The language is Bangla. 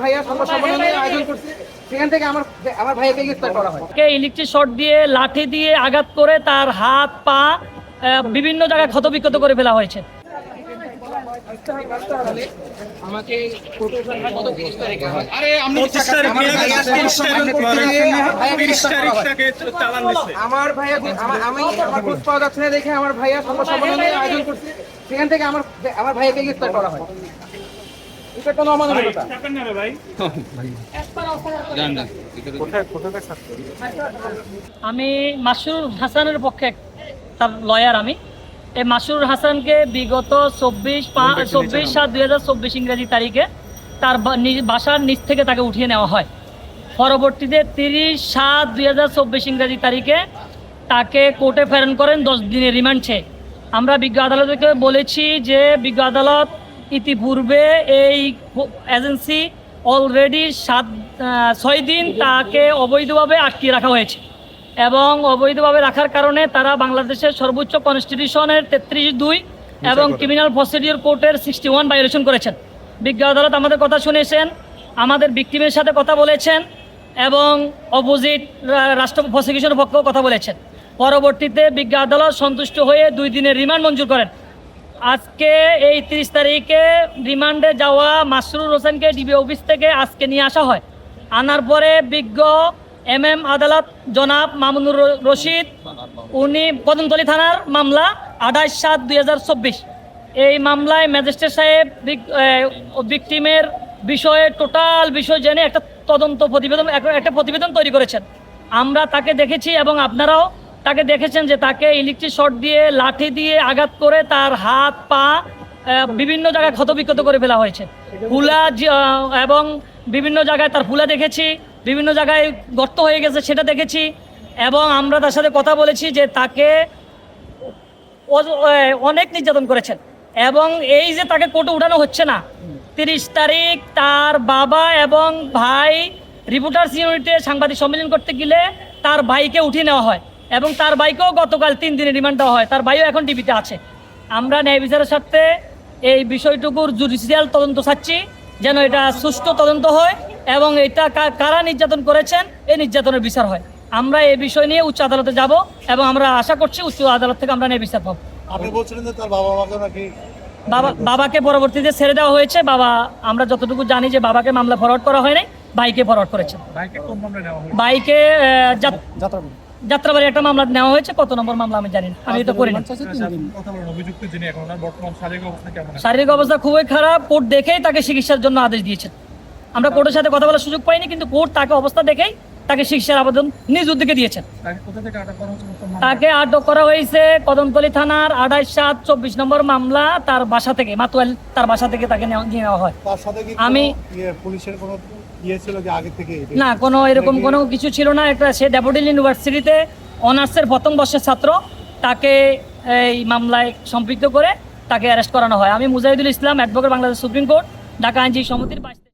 ভাইয়া সংবাদ সম্মেলনের আয়োজন করছে, সেখান থেকে আমার ভাইয়াকে গ্রেফতার করা হয়। ইলেকট্রিক শর্ট দিয়ে লাঠি দিয়ে আঘাত করে তার হাত পা বিভিন্ন জায়গায় ক্ষতবিক্ষত করে ফেলা হয়েছে। আমাকে আমার ভাইয়া আমি আমার খোঁজ পাওয়া যাচ্ছে না দেখে আমার ভাইয়া সংবাদ সম্মেলনের আয়োজন করছে, সেখান থেকে আমার ভাইয়াকে গ্রেফতার করা হয়। এটা কোনো অমানবিকতা। আমি মাসুরুর হাসানের পক্ষে তার লয়ার। আমি এই মাসুরুর হাসানকে বিগত 24/7/2024 ইংরেজি তারিখে তার বাসার নিচ থেকে তাকে উঠিয়ে নেওয়া হয়। পরবর্তীতে 30/7/2024 ইংরেজি তারিখে তাকে কোর্টে প্রেরণ করেন 10 দিনের রিমান্ড চেয়ে। আমরা বিজ্ঞ আদালতকে বলেছি যে বিজ্ঞ আদালত ইতিপূর্বে এই এজেন্সি অলরেডি 6 দিন তাকে অবৈধভাবে আটকিয়ে রাখা হয়েছে এবং অবৈধভাবে রাখার কারণে তারা বাংলাদেশের সর্বোচ্চ কনস্টিটিউশনের 33(2) এবং ক্রিমিনাল প্রসিডিওর কোর্টের 61 ভায়োলেশন করেছেন। বিজ্ঞ আদালত আমাদের কথা শুনেছেন, আমাদের ভিকটিমের সাথে কথা বলেছেন এবং অপোজিট রাষ্ট্র প্রসিকিউশনের পক্ষেও কথা বলেছেন। পরবর্তীতে বিজ্ঞ আদালত সন্তুষ্ট হয়ে 2 দিনের রিমান্ড মঞ্জুর করেন। আজকে এই 30 তারিখে রিমান্ডে যাওয়া মাসরুর হোসেনকে ডিবি অফিস থেকে আজকে নিয়ে আসা হয়। আনার পরে বিজ্ঞ MM আদালত জনাব মামুনুর রশিদ, উনি কদমতলী থানার মামলা 28/7/2024, এই মামলায় ম্যাজিস্ট্রেট সাহেব ভিকটিমের বিষয়ে টোটাল বিষয় জেনে একটা প্রতিবেদন তৈরি করেছেন। আমরা তাকে দেখেছি এবং আপনারাও তাকে দেখেছেন যে তাকে ইলেকট্রিক শর্ট দিয়ে লাঠি দিয়ে আঘাত করে তার হাত পা বিভিন্ন জায়গায় ক্ষতবিক্ষত করে ফেলা হয়েছে। ফুলা এবং বিভিন্ন জায়গায় তার ফুলা দেখেছি, বিভিন্ন জায়গায় গর্ত হয়ে গেছে সেটা দেখেছি এবং আমরা তার সাথে কথা বলেছি যে তাকে অনেক নির্যাতন করেছেন এবং এই যে তাকে কোর্টে উঠানো হচ্ছে না, 30 তারিখ তার বাবা এবং ভাই রিপোর্টার্স ইউনিটে সাংবাদিক সম্মেলন করতে গেলে তার ভাইকে উঠিয়ে নেওয়া হয় এবং তার ভাইকেও গতকাল 3 দিনের রিমান্ড দেওয়া হয়। তার ভাইও এখন ডিবিতে আছে। আমরা ন্যায় বিচারের সাথে এই বিষয়টুকুর জুডিশিয়াল তদন্ত চাচ্ছি, যেন এটা সুষ্ঠু তদন্ত হয় এবং এটা কারা নির্যাতন করেছেন এই নির্যাতনের বিচার হয়। আমরা এই বিষয় নিয়ে উচ্চ আদালতে যাব এবং আমরা আশা করছি উচ্চ আদালত থেকে আমরা ন্যায় বিচার পাবো। আপনি বলছিলেন যে তার বাবাকে পরবর্তীতে ছেড়ে দেওয়া হয়েছে। বাবা, আমরা যতটুকু জানি যে বাবাকে মামলা ফরওয়ার্ড করা হয় নাই, ভাইকে ফরওয়ার্ড করেছে। বাইকে যাত্রাবাড়ি একটা মামলা নেওয়া হয়েছে, কত নম্বর মামলা আমি জানি না, আমি এটা করি না। শারীরিক অবস্থা খুবই খারাপ, কোর্ট দেখেই তাকে চিকিৎসার জন্য আদেশ দিয়েছেন। আমরা কোর্টের সাথে কথা বলার সুযোগ পাইনি, কিন্তু কোর্ট তাকে অবস্থা দেখেই তাকে চিকিৎসার আবেদন নিজ উদ্যোগে দিয়েছেন। তাকে আটক করা হয়েছে কদমতলী থানার 28/7/24 নম্বর মামলা, তার বাসা থেকে, মাতুয়াল তার বাসা থেকে তাকে নিয়ে নেওয়া হয়। আমি পুলিশের কোনো না, কোনো এরকম কোনো কিছু ছিল না। একটা সে ড্যাফোডিল ইউনিভার্সিটিতে অনার্সের প্রথম বর্ষের ছাত্র, তাকে এই মামলায় সম্পৃক্ত করে তাকে অ্যারেস্ট করানো হয়। আমি Mujahidul Islam, advocate, Bangladesh supreme court, Dhaka আইনজীবী সমিতির 22